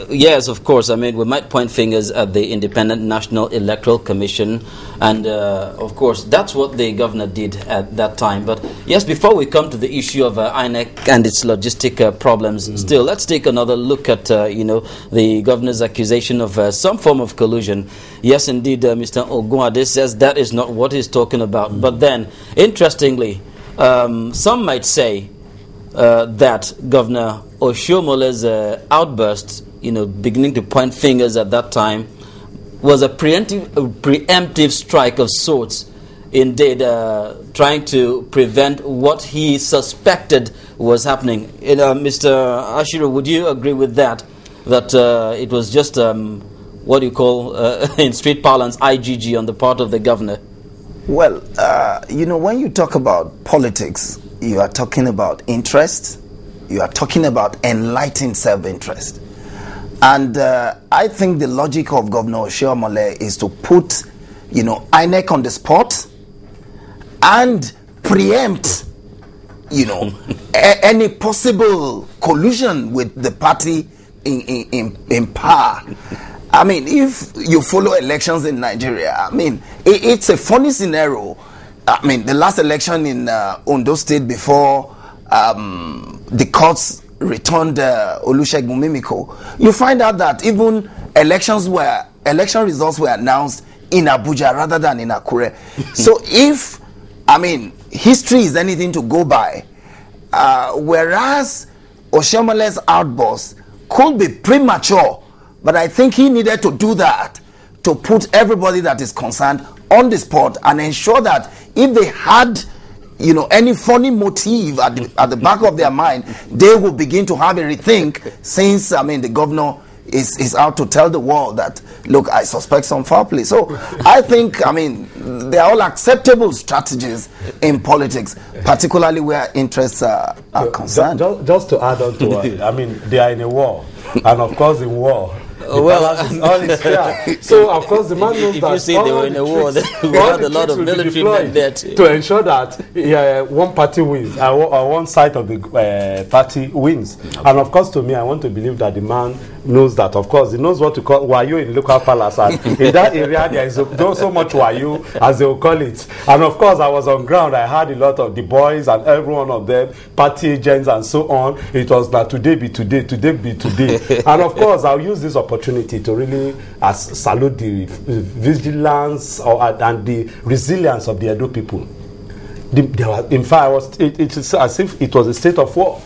Yes, of course. I mean, we might point fingers at the Independent National Electoral Commission, and of course, that's what the governor did at that time. But yes, before we come to the issue of INEC and its logistic problems, still, let's take another look at the governor's accusation of some form of collusion. Yes, indeed, Mr. Ogunade says that is not what he's talking about. But then, interestingly, some might say that Governor Oshomole's outburst, beginning to point fingers at that time, was a preemptive strike of sorts, indeed, trying to prevent what he suspected was happening. Mr. Ashiru, would you agree with that? That it was just what do you call, in street parlance, IGG on the part of the governor? Well, when you talk about politics, you are talking about interest, you are talking about enlightened self-interest. And I think the logic of Governor Oshiomhole is to put, INEC on the spot and preempt, any possible collusion with the party in power. I mean, if you follow elections in Nigeria, I mean, it's a funny scenario. I mean, the last election in Ondo State before the courts returned Olusegun Mimiko, you find out that even election results were announced in Abuja rather than in Akure. So if, history is anything to go by, whereas Oshomole's outburst could be premature, but I think he needed to do that to put everybody that is concerned on the spot and ensure that if they had any funny motive at the back of their mind, they will begin to have a rethink, since the governor is out to tell the world that, look, I suspect some foul play. So I think they are all acceptable strategies in politics, particularly where interests are concerned. Just to add on to it, they are in a war, and of course in war, all is fair. So of course the man knows if that you see they were in a war, we had a lot of military men there to ensure that one party wins, or one side of the party wins. And of course, to me, I want to believe that the man knows that. Of course, he knows what to call wayo in local palace, and in that area there is so much wayo, as they will call it. And of course, I was on ground. I heard a lot of the boys and every one of them, party agents and so on. It was that today be today, today be today. And of course, I'll use this opportunity to really salute the vigilance and the resilience of the Edo people. In fact, it's as if it was a state of war.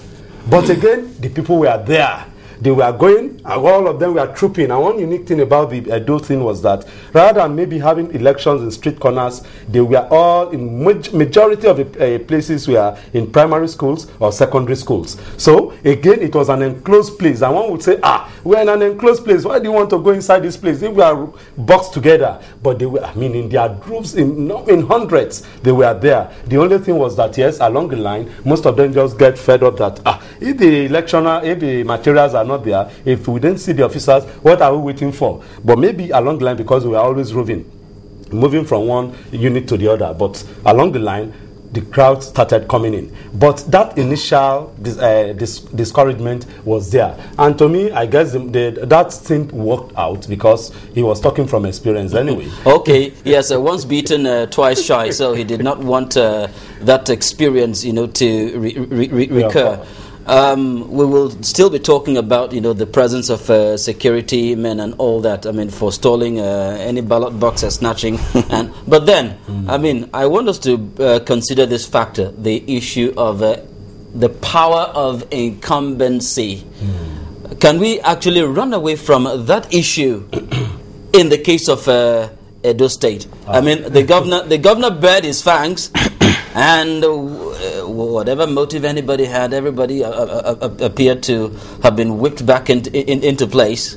But again, the people were there. They were going, and all of them were trooping. And one unique thing about the Edo thing was that rather than maybe having elections in street corners, they were all in majority of the places were in primary schools or secondary schools. So again, it was an enclosed place. And one would say, we're in an enclosed place. Why do you want to go inside this place? They were boxed together. But they were, in their groups, in hundreds, they were there. The only thing was that, yes, along the line, most of them just get fed up that, if the materials are not there, if we didn't see the officers, what are we waiting for? But maybe along the line, because we are always moving from one unit to the other, but along the line, the crowd started coming in. But that initial discouragement was there. And to me, I guess that thing worked out because he was talking from experience anyway. Okay, yes, once beaten, twice shy, so he did not want that experience, to recur. We will still be talking about, the presence of security men and all that. Forestalling any ballot box snatching. But then, I want us to consider this factor, the issue of the power of incumbency. Can we actually run away from that issue in the case of Edo State? The governor bared his fangs. And whatever motive anybody had, everybody appeared to have been whipped back into place.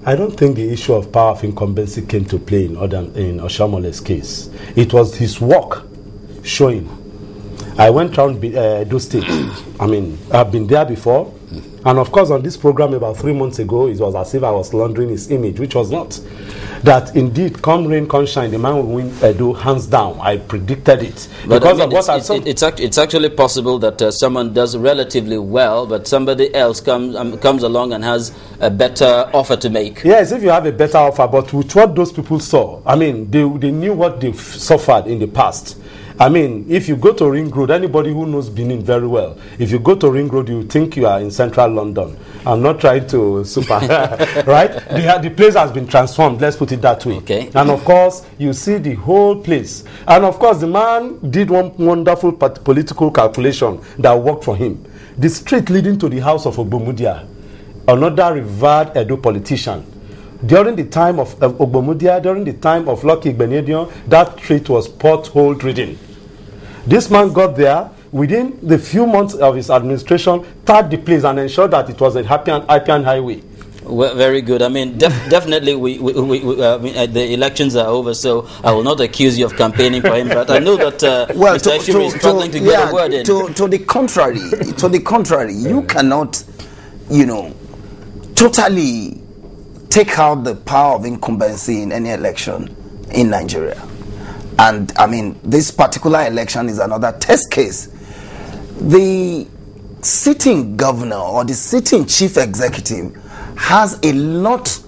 I don't think the issue of power of incumbency came to play in Oshomole's case. It was his work showing. I went around Edo State. I've been there before. And of course, on this program about 3 months ago, it was as if I was laundering his image, which was not. That indeed, come rain, come shine, the man will win Edo hands down. I predicted it. But because I mean, of what I saw. It's actually possible that someone does relatively well, but somebody else comes along and has a better offer to make. Yes, if you have a better offer, but with what those people saw, I mean, they knew what they've suffered in the past. I mean, if you go to Ring Road, anybody who knows Benin very well, if you go to Ring Road, you think you are in central London. I'm not trying to super, right? The place has been transformed, let's put it that way. Okay. And of course, you see the whole place. And of course, the man did one wonderful political calculation that worked for him. The street leading to the house of Ogbomudia, another revered Edo politician, during the time of Ogbomudia, during the time of Lucky Benedion, that street was pothole ridden. This man got there within the few months of his administration, tarred the place and ensured that it was a happy and highway. Well, very good. I mean, definitely, the elections are over, so I will not accuse you of campaigning for him. But I know that Mr. Ashiri is struggling to get a word in. To the contrary, you cannot, totally take out the power of incumbency in any election in Nigeria. And I mean, this particular election is another test case. The sitting governor or the sitting chief executive has a lot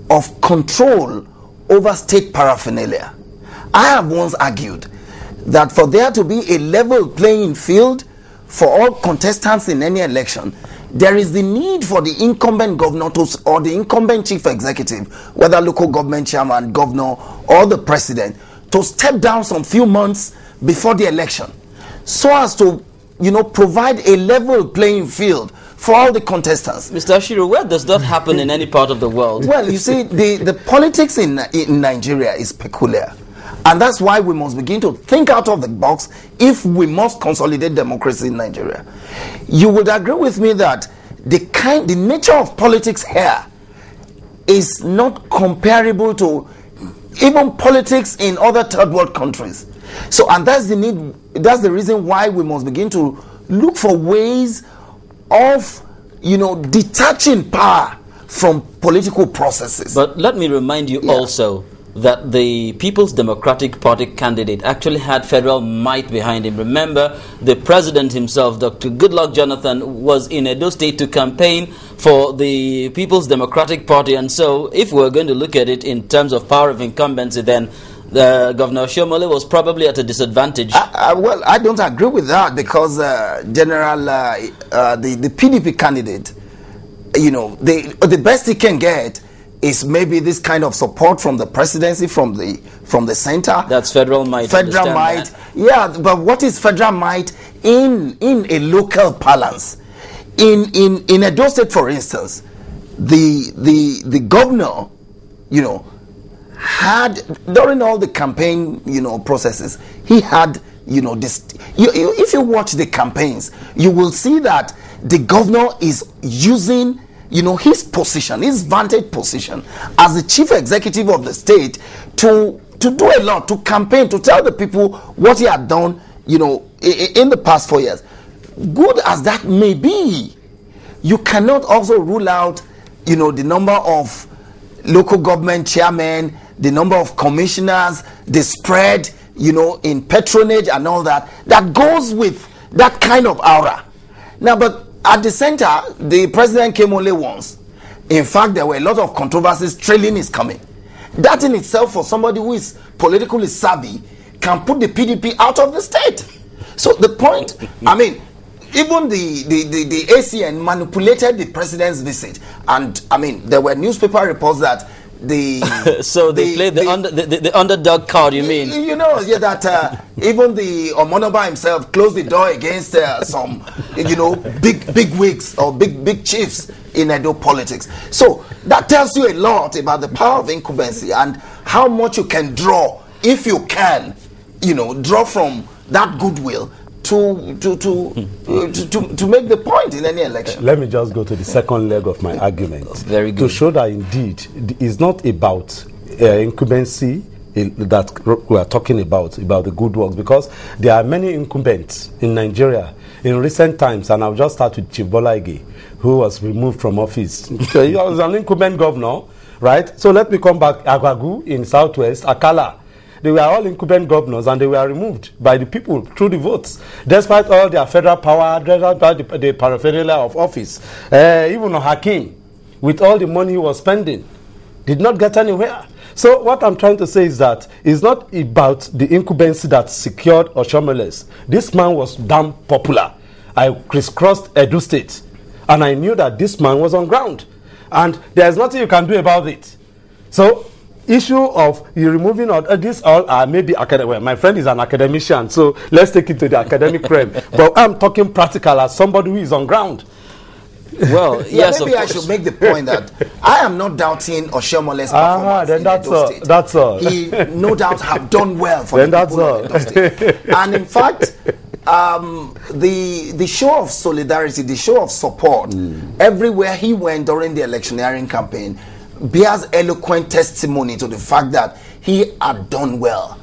of control over state paraphernalia. I have once argued that for there to be a level playing field for all contestants in any election, there is the need for the incumbent governor or the incumbent chief executive, whether local government chairman, governor, or the president, to step down some few months before the election, so as to, provide a level playing field for all the contestants. Mr. Ashiri, where does that happen in any part of the world? Well, you see, the politics in Nigeria is peculiar. And that's why we must begin to think out of the box if we must consolidate democracy in Nigeria. You would agree with me that the nature of politics here is not comparable to even politics in other third world countries. So, and that's the reason why we must begin to look for ways of, detaching power from political processes. But let me remind you also that the People's Democratic Party candidate actually had federal might behind him. Remember, the president himself, Dr. Goodluck Jonathan, was in Edo State to campaign for the People's Democratic Party. And so, if we're going to look at it in terms of power of incumbency, then Governor Shomole was probably at a disadvantage. Well, I don't agree with that, because the PDP candidate, the best he can get is maybe this kind of support from the presidency, from the center. That's federal might. Federal might, yeah. But what is federal might in a local balance? In Edo State, for instance, the governor, had during all the campaign, processes, he had, this. If you watch the campaigns, you will see that the governor is using, his position, his vantage position as the chief executive of the state to do a lot, to campaign, to tell the people what he had done, in the past 4 years. Good as that may be, you cannot also rule out, the number of local government chairmen, the number of commissioners, the spread, in patronage and all that goes with that kind of aura. Now, but at the center, the president came only once. In fact, there were a lot of controversies trailing his coming. That in itself, for somebody who is politically savvy, can put the PDP out of the state. So the point, I mean, even the ACN manipulated the president's visit. And, I mean, there were newspaper reports that so they played the underdog card, you mean? That even the Omonoba himself closed the door against some, big wigs or big chiefs in Edo politics. So that tells you a lot about the power of incumbency and how much you can draw, if you can, draw from that goodwill to make the point in any election. Let me just go to the second leg of my argument. Very good. To show that indeed it's not about incumbency that we are talking about the good works, because there are many incumbents in Nigeria in recent times, and I'll just start with Chief Bola Ige, who was removed from office. So he was an incumbent governor, right? So let me come back. Agwagu in Southwest, Akala. They were all incumbent governors and they were removed by the people through the votes. Despite all their federal power, despite the paraphernalia of office. Even Hakim, with all the money he was spending, did not get anywhere. So what I'm trying to say is that it's not about the incumbency that secured Oshomeles. This man was damn popular. I crisscrossed Edo State and I knew that this man was on ground. And there's nothing you can do about it. So issue of you removing all this all are maybe academic. Well, my friend is an academician, so let's take it to the academic realm. But I'm talking practical as somebody who is on ground. Well, yes, maybe I should make the point that I am not doubting Oshomole's performance then in that's Edo all. State. That's all. He no doubt have done well for Then the that's people all. of Edo State. And in fact, the show of solidarity, the show of support, everywhere he went during the electioneering campaign, bears eloquent testimony to the fact that he had done well.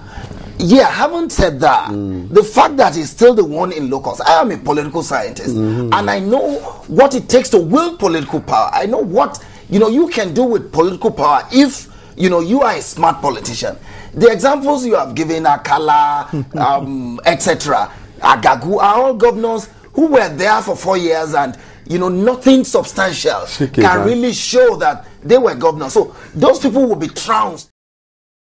Yeah, having said that, the fact that he's still the one in locus, I am a political scientist, and I know what it takes to wield political power. I know what, you can do with political power if, you are a smart politician. The examples you have given, Akala, etc., Agagu, are all governors who were there for 4 years and, nothing substantial can really show that they were governors. So those people will be trounced.